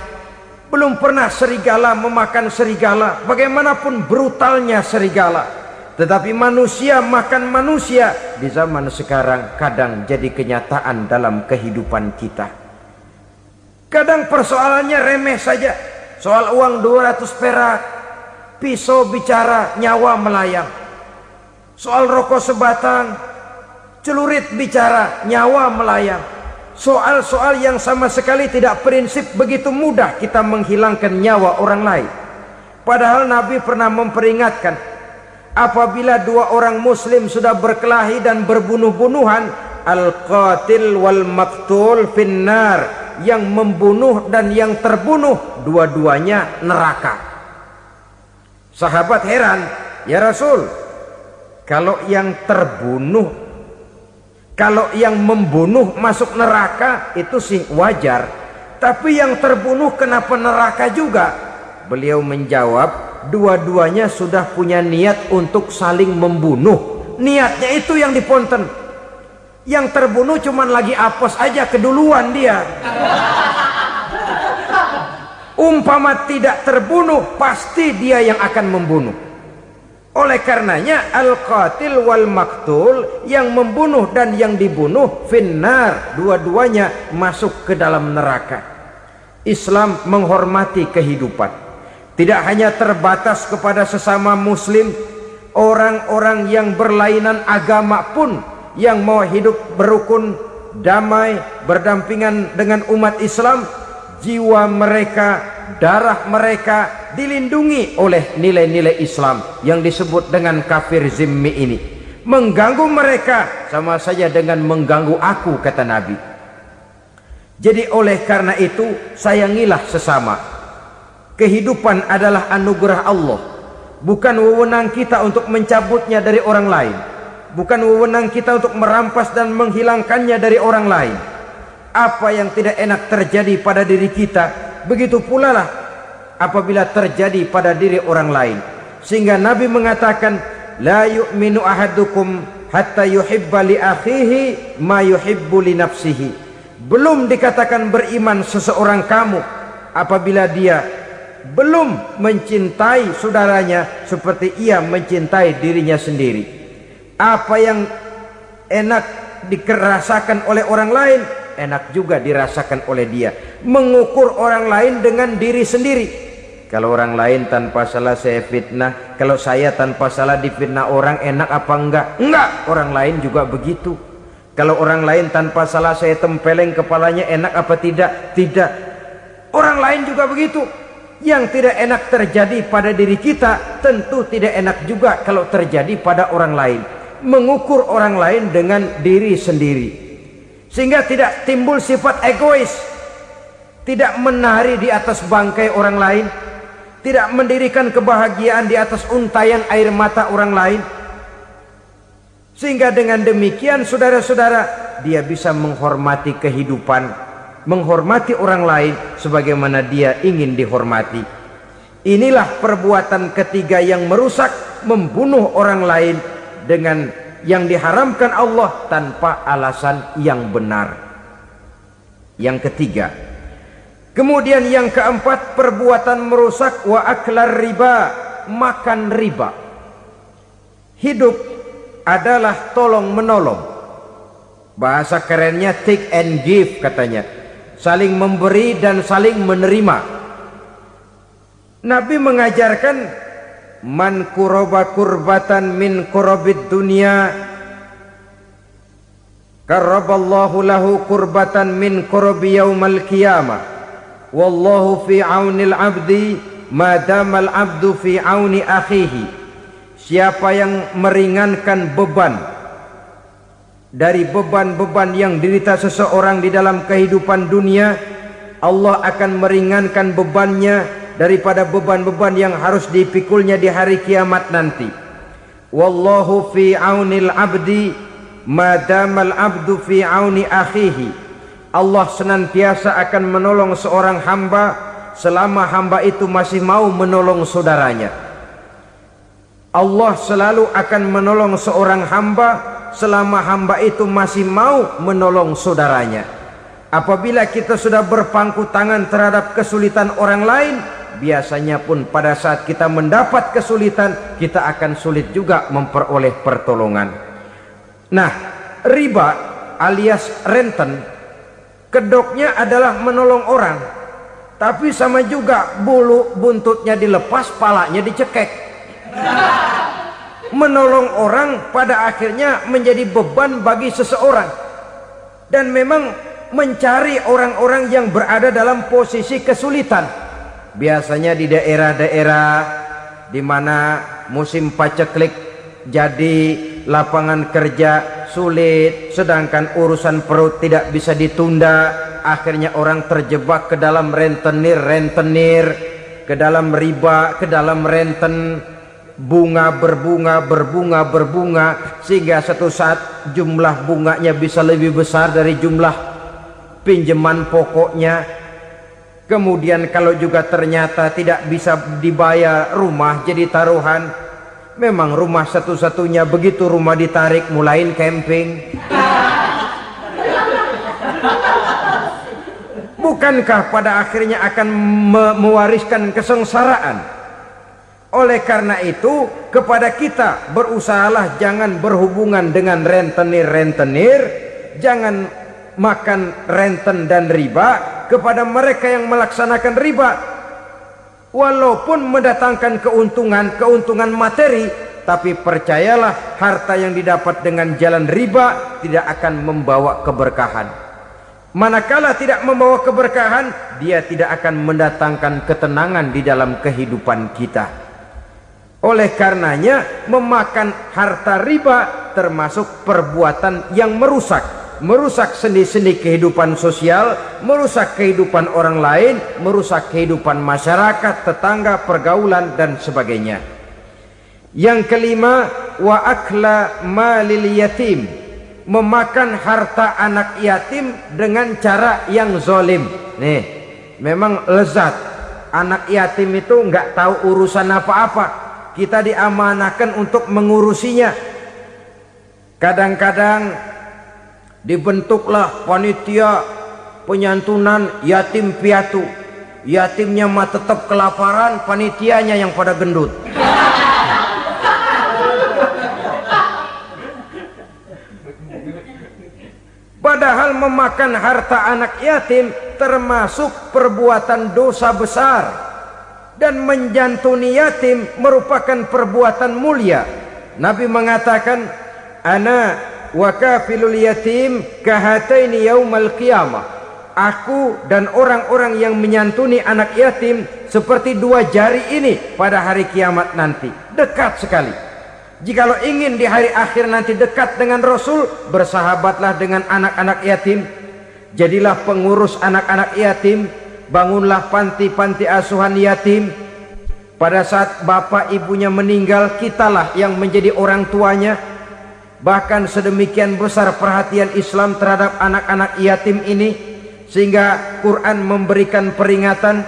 A: Belum pernah serigala memakan serigala, bagaimanapun brutalnya serigala. Tetapi manusia makan manusia di zaman sekarang kadang jadi kenyataan dalam kehidupan kita. Kadang persoalannya remeh saja, soal uang 200 perak, pisau bicara, nyawa melayang. Soal rokok sebatang, celurit bicara, nyawa melayang. Soal-soal yang sama sekali tidak prinsip, begitu mudah kita menghilangkan nyawa orang lain. Padahal Nabi pernah memperingatkan, apabila dua orang muslim sudah berkelahi dan berbunuh-bunuhan, al-qatil wal maktul finnar, yang membunuh dan yang terbunuh dua-duanya neraka. Sahabat heran, ya Rasul, kalau yang terbunuh, kalau yang membunuh masuk neraka itu sih wajar, tapi yang terbunuh kenapa neraka juga? Beliau menjawab, dua-duanya sudah punya niat untuk saling membunuh. Niatnya itu yang diponten. Yang terbunuh cuman lagi apes aja, keduluan dia. Umpama tidak terbunuh, pasti dia yang akan membunuh. Oleh karenanya al-qatil wal maktul, yang membunuh dan yang dibunuh finnar, dua-duanya masuk ke dalam neraka. Islam menghormati kehidupan, tidak hanya terbatas kepada sesama muslim, orang-orang yang berlainan agama pun yang mau hidup berukun, damai, berdampingan dengan umat Islam, jiwa mereka, darah mereka dilindungi oleh nilai-nilai Islam yang disebut dengan kafir zimmi ini. Mengganggu mereka sama saja dengan mengganggu aku, kata Nabi. Jadi oleh karena itu, sayangilah sesama. Kehidupan adalah anugerah Allah, bukan wewenang kita untuk mencabutnya dari orang lain, bukan wewenang kita untuk merampas dan menghilangkannya dari orang lain. Apa yang tidak enak terjadi pada diri kita, begitu pula lah apabila terjadi pada diri orang lain. Sehingga Nabi mengatakan, la yu'minu ahadukum hatta yuhibba li akhihi ma yuhibbu li nafsihi. Belum dikatakan beriman seseorang kamu apabila dia belum mencintai saudaranya seperti ia mencintai dirinya sendiri. Apa yang enak dirasakan oleh orang lain, enak juga dirasakan oleh dia. Mengukur orang lain dengan diri sendiri. Kalau orang lain tanpa salah saya fitnah, kalau saya tanpa salah difitnah orang, enak apa enggak? Enggak, orang lain juga begitu. Kalau orang lain tanpa salah saya tempeleng kepalanya, enak apa tidak? Tidak. Orang lain juga begitu. Yang tidak enak terjadi pada diri kita, tentu tidak enak juga kalau terjadi pada orang lain. Mengukur orang lain dengan diri sendiri, sehingga tidak timbul sifat egois, tidak menari di atas bangkai orang lain, tidak mendirikan kebahagiaan di atas untayan air mata orang lain. Sehingga dengan demikian saudara-saudara, dia bisa menghormati kehidupan, menghormati orang lain sebagaimana dia ingin dihormati. Inilah perbuatan ketiga yang merusak, membunuh orang lain dengan yang diharamkan Allah tanpa alasan yang benar. Yang ketiga. Kemudian yang keempat, perbuatan merusak wa aklar riba, makan riba. Hidup adalah tolong menolong. Bahasa kerennya take and give katanya. Saling memberi dan saling menerima. Nabi mengajarkan man kuraba kurbatan min kurabid dunya karaballahu lahu kurbatan min kurabi yaumal qiyamah wallahu fi aunil abdi madamal abdu fi auni akhihi. Siapa yang meringankan beban dari beban-beban yang diderita seseorang di dalam kehidupan dunia, Allah akan meringankan bebannya daripada beban-beban yang harus dipikulnya di hari kiamat nanti. Wallahu fi aunil abdi madamal abdu fi auni akhihi. Allah senantiasa akan menolong seorang hamba selama hamba itu masih mau menolong saudaranya. Allah selalu akan menolong seorang hamba selama hamba itu masih mau menolong saudaranya. Apabila kita sudah berpangku tangan terhadap kesulitan orang lain, biasanya pun pada saat kita mendapat kesulitan, kita akan sulit juga memperoleh pertolongan. Nah, riba alias renten, kedoknya adalah menolong orang, tapi sama juga bulu buntutnya dilepas, palanya dicekek. Menolong orang pada akhirnya menjadi beban bagi seseorang, dan memang mencari orang-orang yang berada dalam posisi kesulitan. Biasanya di daerah-daerah di mana musim paceklik, jadi lapangan kerja sulit, sedangkan urusan perut tidak bisa ditunda. Akhirnya orang terjebak ke dalam rentenir, ke dalam riba, ke dalam renten. Bunga berbunga, sehingga satu saat jumlah bunganya bisa lebih besar dari jumlah pinjaman pokoknya. Kemudian kalau juga ternyata tidak bisa dibayar, rumah jadi taruhan. Memang rumah satu-satunya, begitu rumah ditarik mulain camping. Bukankah pada akhirnya akan mewariskan kesengsaraan? Oleh karena itu, kepada kita berusahalah jangan berhubungan dengan rentenir, jangan makan renten dan riba. Kepada mereka yang melaksanakan riba, walaupun mendatangkan keuntungan materi, tapi percayalah, harta yang didapat dengan jalan riba tidak akan membawa keberkahan. Manakala tidak membawa keberkahan, dia tidak akan mendatangkan ketenangan di dalam kehidupan kita. Oleh karenanya, memakan harta riba termasuk perbuatan yang merusak sendi-sendi kehidupan sosial, merusak kehidupan orang lain, merusak kehidupan masyarakat, tetangga, pergaulan dan sebagainya. Yang kelima, wa akla malil yatim, memakan harta anak yatim dengan cara yang zalim. Nih, memang lezat. Anak yatim itu nggak tahu urusan apa-apa. Kita diamanahkan untuk mengurusinya. Kadang-kadang dibentuklah panitia penyantunan yatim piatu. Yatimnya mah tetap kelaparan, panitianya yang pada gendut. Padahal memakan harta anak yatim termasuk perbuatan dosa besar, dan menjantuni yatim merupakan perbuatan mulia. Nabi mengatakan, ana wa kafilul yatim kahataini yaumal qiyamah. Aku dan orang-orang yang menyantuni anak yatim seperti dua jari ini pada hari kiamat nanti. Dekat sekali. Jikalau ingin di hari akhir nanti dekat dengan Rasul, bersahabatlah dengan anak-anak yatim. Jadilah pengurus anak-anak yatim. Bangunlah panti-panti asuhan yatim. Pada saat bapak ibunya meninggal, kitalah yang menjadi orang tuanya. Bahkan sedemikian besar perhatian Islam terhadap anak-anak yatim ini, sehingga Quran memberikan peringatan,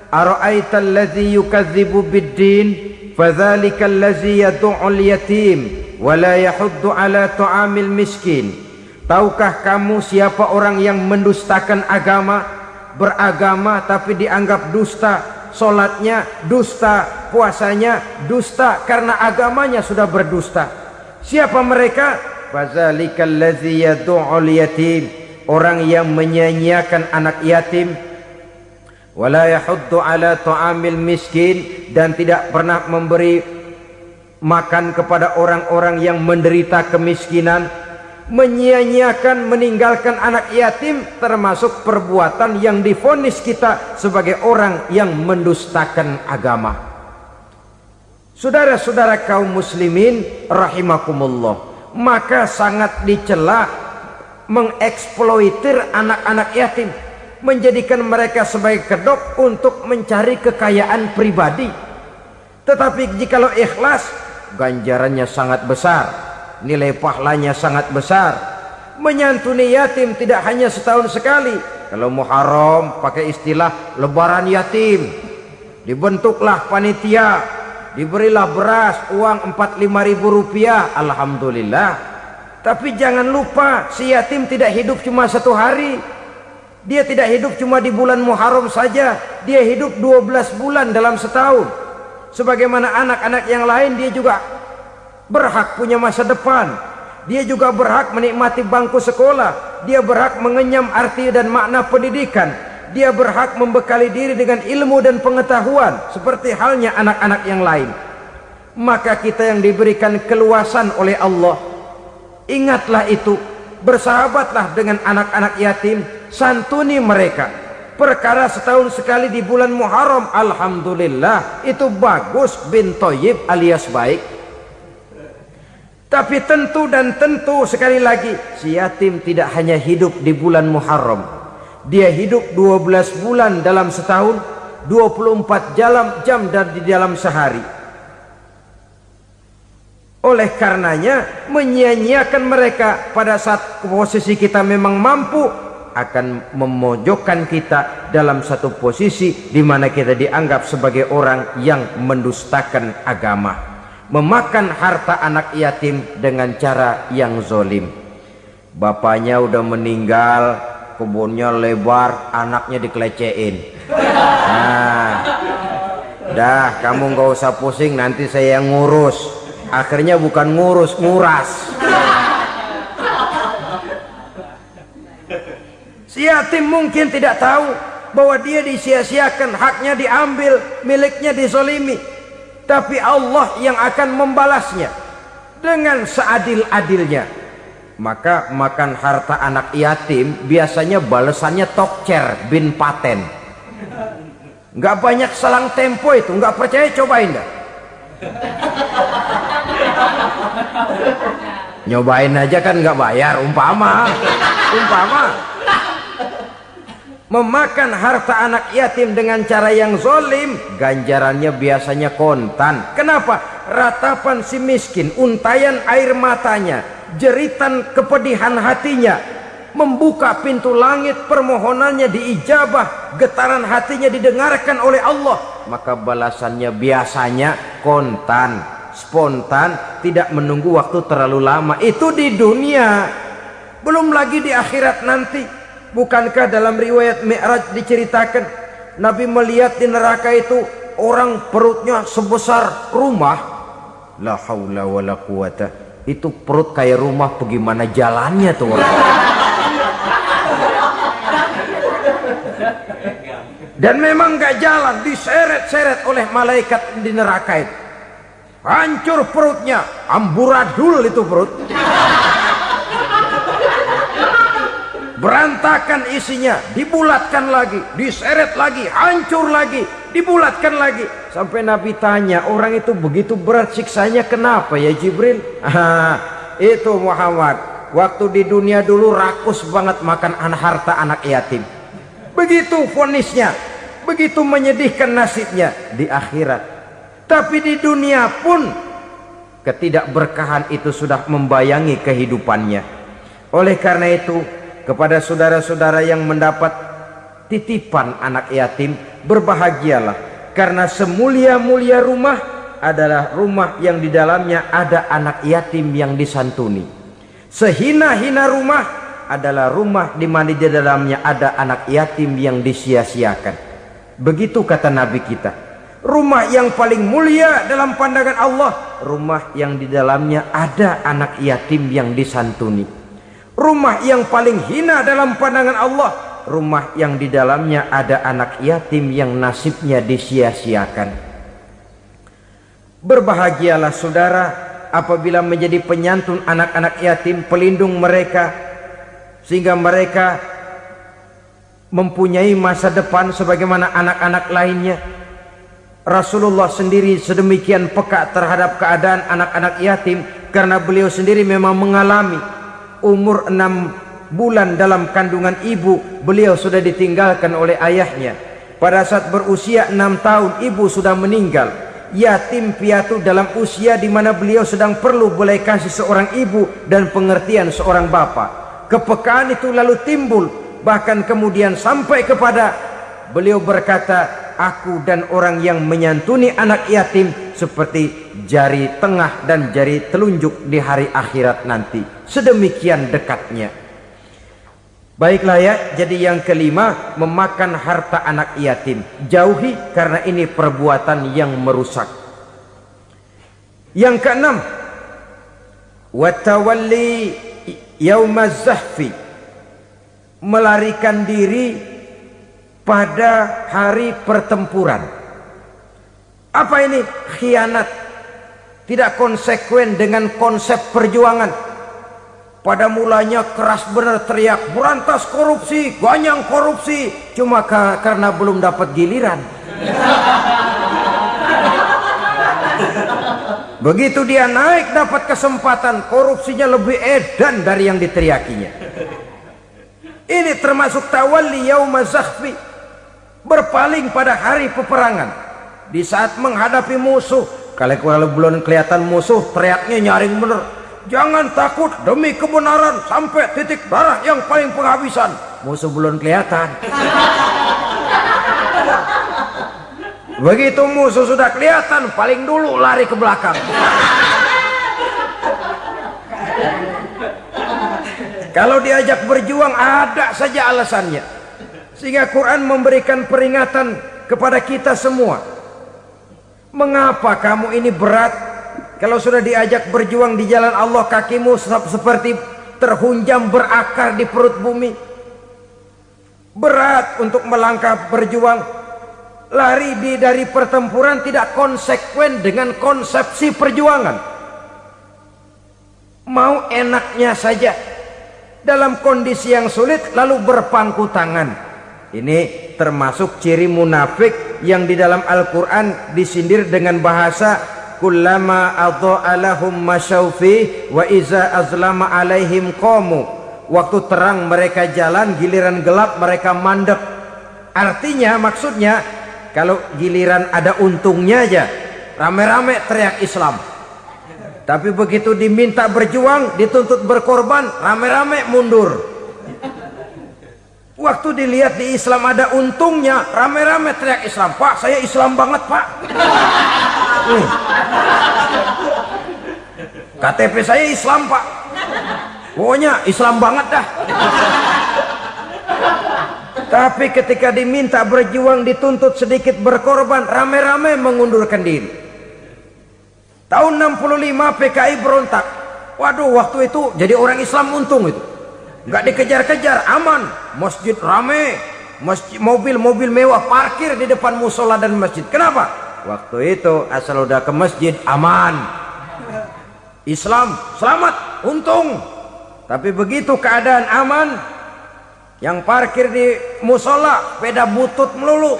A: ara'aital ladzi yukadzibu biddin fadzalikal ladzi yad'ul yatim wa la yahuddu ala ta'amil miskin. Tahukah kamu siapa orang yang mendustakan agama, beragama tapi dianggap dusta, salatnya dusta, puasanya dusta karena agamanya sudah berdusta. Siapa mereka? Fadzalikal ladzi yad'ul yatim, orang yang menyia-nyiakan anak yatim, wala yahuddu ala ta'amil miskin, dan tidak pernah memberi makan kepada orang-orang yang menderita kemiskinan. Menyia-nyiakan, meninggalkan anak yatim termasuk perbuatan yang divonis kita sebagai orang yang mendustakan agama. Saudara-saudara kaum muslimin rahimakumullah, maka sangat dicela mengeksploitir anak-anak yatim, menjadikan mereka sebagai kedok untuk mencari kekayaan pribadi. Tetapi jikalau ikhlas, ganjarannya sangat besar, nilai pahalanya sangat besar. Menyantuni yatim tidak hanya setahun sekali. Kalau Muharram pakai istilah lebaran yatim, dibentuklah panitia, diberilah beras, uang 45.000 rupiah, alhamdulillah. Tapi jangan lupa, si yatim tidak hidup cuma satu hari. Dia tidak hidup cuma di bulan Muharram saja. Dia hidup 12 bulan dalam setahun. Sebagaimana anak-anak yang lain, dia juga berhak punya masa depan. Dia juga berhak menikmati bangku sekolah. Dia berhak mengenyam arti dan makna pendidikan. Dia berhak membekali diri dengan ilmu dan pengetahuan, seperti halnya anak-anak yang lain. Maka kita yang diberikan keluasan oleh Allah, ingatlah itu, bersahabatlah dengan anak-anak yatim, santuni mereka. Perkara setahun sekali di bulan Muharram, alhamdulillah, itu bagus, bin Thayyib alias baik. Tapi tentu dan tentu sekali lagi, si yatim tidak hanya hidup di bulan Muharram. Dia hidup 12 bulan dalam setahun, 24 jam di dalam sehari. Oleh karenanya, menyia-nyiakan mereka pada saat posisi kita memang mampu akan memojokkan kita dalam satu posisi di mana kita dianggap sebagai orang yang mendustakan agama, memakan harta anak yatim dengan cara yang zolim. Bapaknya udah meninggal, kebunnya lebar, anaknya dikelecehin. Nah, dah kamu nggak usah pusing, nanti saya yang ngurus. Akhirnya bukan ngurus, nguras. Si yatim mungkin tidak tahu bahwa dia disia-siakan, haknya diambil, miliknya dizolimi. Tapi Allah yang akan membalasnya dengan seadil-adilnya. Maka makan harta anak yatim biasanya balasannya tokcer bin paten. Nggak banyak selang tempo itu, nggak percaya cobain dah. Nyobain aja kan nggak bayar, umpama memakan harta anak yatim dengan cara yang zolim, ganjarannya biasanya kontan. Kenapa? Ratapan si miskin, untayan air matanya, jeritan kepedihan hatinya, membuka pintu langit, permohonannya diijabah, getaran hatinya didengarkan oleh Allah, maka balasannya biasanya kontan, spontan, tidak menunggu waktu terlalu lama. Itu di dunia, belum lagi di akhirat nanti. Bukankah dalam riwayat Mi'raj diceritakan Nabi melihat di neraka itu orang perutnya sebesar rumah? La haula wala quwata. Itu perut kayak rumah, bagaimana jalannya tuh orang? Dan memang gak jalan, diseret-seret oleh malaikat di neraka itu. Hancur perutnya, amburadul itu perut. Berantakan isinya, dibulatkan lagi, diseret lagi, hancur lagi, dibulatkan lagi. Sampai Nabi tanya, orang itu begitu berat siksanya kenapa ya Jibril? Itu Muhammad, waktu di dunia dulu rakus banget makan harta anak yatim. Begitu vonisnya, begitu menyedihkan nasibnya di akhirat. Tapi di dunia pun ketidakberkahan itu sudah membayangi kehidupannya. Oleh karena itu, kepada saudara-saudara yang mendapat titipan anak yatim, berbahagialah, karena semulia-mulia rumah adalah rumah yang di dalamnya ada anak yatim yang disantuni. Sehina-hina rumah adalah rumah di mana di dalamnya ada anak yatim yang disia-siakan. Begitu kata Nabi kita. Rumah yang paling mulia dalam pandangan Allah, rumah yang di dalamnya ada anak yatim yang disantuni. Rumah yang paling hina dalam pandangan Allah, rumah yang di dalamnya ada anak yatim yang nasibnya disia-siakan. Berbahagialah saudara apabila menjadi penyantun anak-anak yatim, pelindung mereka, sehingga mereka mempunyai masa depan sebagaimana anak-anak lainnya. Rasulullah sendiri sedemikian peka terhadap keadaan anak-anak yatim karena beliau sendiri memang mengalami. Umur 6 bulan dalam kandungan ibu, beliau sudah ditinggalkan oleh ayahnya. Pada saat berusia 6 tahun ibu sudah meninggal. Yatim piatu dalam usia di mana beliau sedang perlu belas kasih seorang ibu dan pengertian seorang bapa. Kepekaan itu lalu timbul, bahkan kemudian sampai kepada beliau berkata, aku dan orang yang menyantuni anak yatim seperti jari tengah dan jari telunjuk di hari akhirat nanti. Sedemikian dekatnya. Baiklah ya, jadi yang kelima, memakan harta anak yatim. Jauhi, karena ini perbuatan yang merusak. Yang keenam, watawalli yaumaz zahfi, melarikan diri pada hari pertempuran. Apa ini? Khianat. Tidak konsekuen dengan konsep perjuangan. Pada mulanya keras benar teriak, berantas korupsi, ganyang korupsi, cuma karena belum dapat giliran. Begitu dia naik dapat kesempatan, korupsinya lebih edan dari yang diteriakinya. Ini termasuk tawalli yaumaz zahfi, berpaling pada hari peperangan. Di saat menghadapi musuh, kalau belum kelihatan musuh, teriaknya nyaring bener. Jangan takut, demi kebenaran sampai titik darah yang paling penghabisan. Musuh belum kelihatan. Begitu musuh sudah kelihatan, paling dulu lari ke belakang. Kalau diajak berjuang ada saja alasannya. Sehingga Quran memberikan peringatan kepada kita semua. Mengapa kamu ini berat? Kalau sudah diajak berjuang di jalan Allah, kakimu seperti terhunjam berakar di perut bumi. Berat untuk melangkah berjuang. Lari dari pertempuran tidak konsekuen dengan konsepsi perjuangan. Mau enaknya saja. Dalam kondisi yang sulit lalu berpangku tangan. Ini termasuk ciri munafik yang di dalam Al-Quran disindir dengan bahasa kullama adha'a lahum masyaufi wa iza azlama alaihim qamu. Waktu terang mereka jalan, giliran gelap mereka mandek. Artinya, maksudnya kalau giliran ada untungnya aja rame-rame teriak Islam. Tapi begitu diminta berjuang, dituntut berkorban, rame-rame mundur. Waktu dilihat di Islam ada untungnya, rame-rame teriak Islam. Pak, saya Islam banget, Pak. KTP saya Islam, Pak. Pokoknya Islam banget dah. Tapi ketika diminta berjuang, dituntut sedikit berkorban, rame-rame mengundurkan diri. Tahun 65 PKI berontak. Waduh, waktu itu jadi orang Islam untung itu. Nggak dikejar-kejar, aman. Masjid rame, mobil-mobil mewah parkir di depan musola dan masjid. Kenapa? Waktu itu asal udah ke masjid aman, Islam selamat, untung. Tapi begitu keadaan aman, yang parkir di musola sepeda butut melulu.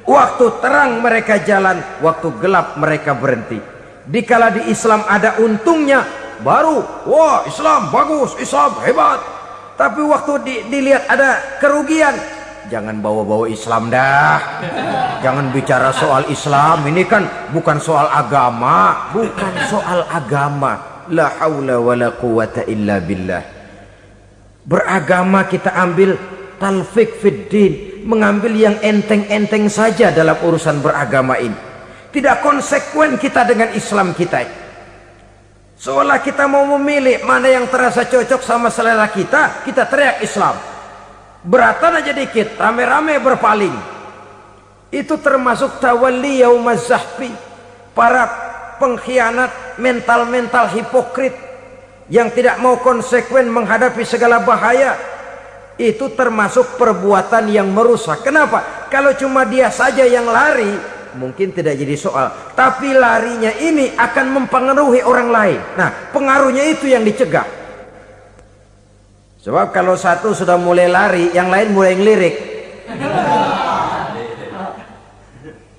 A: Waktu terang mereka jalan, waktu gelap mereka berhenti. Dikala di Islam ada untungnya, baru wah Islam bagus, Islam hebat. Tapi waktu dilihat ada kerugian, jangan bawa-bawa Islam dah. Jangan bicara soal Islam, ini kan bukan soal agama. Bukan soal agama. La haula wa la quwata illa billah. Beragama kita ambil talfik fid din, mengambil yang enteng-enteng saja dalam urusan beragama ini. Tidak konsekuen kita dengan Islam kita. Seolah kita mau memilih mana yang terasa cocok sama selera kita, kita teriak Islam. Beratan aja dikit, rame-rame berpaling. Itu termasuk tawalli yaumaz zahfi, para pengkhianat, mental-mental hipokrit yang tidak mau konsekuen menghadapi segala bahaya. Itu termasuk perbuatan yang merusak. Kenapa? Kalau cuma dia saja yang lari, mungkin tidak jadi soal. Tapi larinya ini akan mempengaruhi orang lain. Nah, pengaruhnya itu yang dicegah. Sebab kalau satu sudah mulai lari, yang lain mulai ngelirik.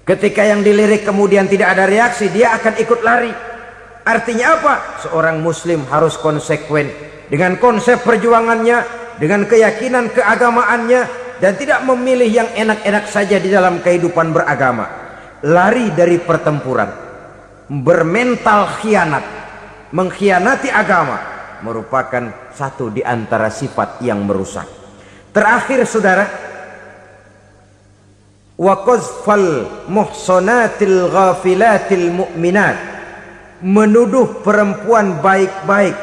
A: Ketika yang dilirik kemudian tidak ada reaksi, dia akan ikut lari. Artinya apa? Seorang muslim harus konsekuen dengan konsep perjuangannya, dengan keyakinan keagamaannya, dan tidak memilih yang enak-enak saja di dalam kehidupan beragama. Lari dari pertempuran, bermental khianat, mengkhianati agama, merupakan satu di antara sifat yang merusak. Terakhir saudara, wa qazfal muhsanatil ghafilatil mu'minat, menuduh perempuan baik-baik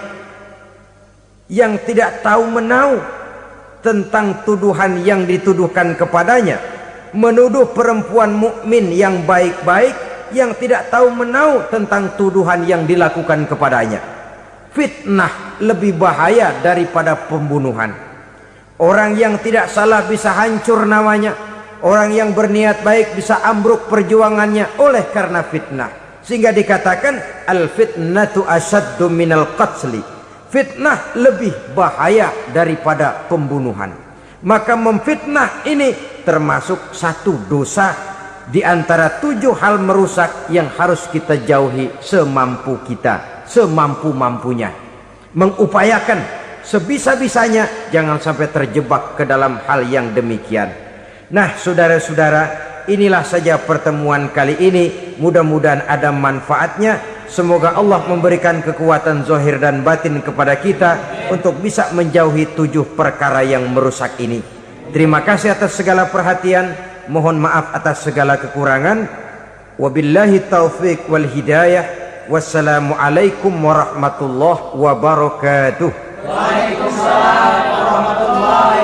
A: yang tidak tahu menahu tentang tuduhan yang dituduhkan kepadanya, menuduh perempuan mukmin yang baik-baik yang tidak tahu menahu tentang tuduhan yang dilakukan kepadanya. Fitnah lebih bahaya daripada pembunuhan. Orang yang tidak salah bisa hancur namanya, orang yang berniat baik bisa ambruk perjuangannya oleh karena fitnah. Sehingga dikatakan al fitnatu asyaddu minal qatli, fitnah lebih bahaya daripada pembunuhan. Maka memfitnah ini termasuk satu dosa di antara 7 hal merusak yang harus kita jauhi semampu kita, semampu-mampunya. Mengupayakan sebisa-bisanya jangan sampai terjebak ke dalam hal yang demikian. Nah saudara-saudara, inilah saja pertemuan kali ini. Mudah-mudahan ada manfaatnya. Semoga Allah memberikan kekuatan zahir dan batin kepada kita untuk bisa menjauhi 7 perkara yang merusak ini. Terima kasih atas segala perhatian. Mohon maaf atas segala kekurangan. Wabillahi taufiq wal hidayah. Wassalamualaikum warahmatullahi wabarakatuh.
B: Waalaikumsalam warahmatullahi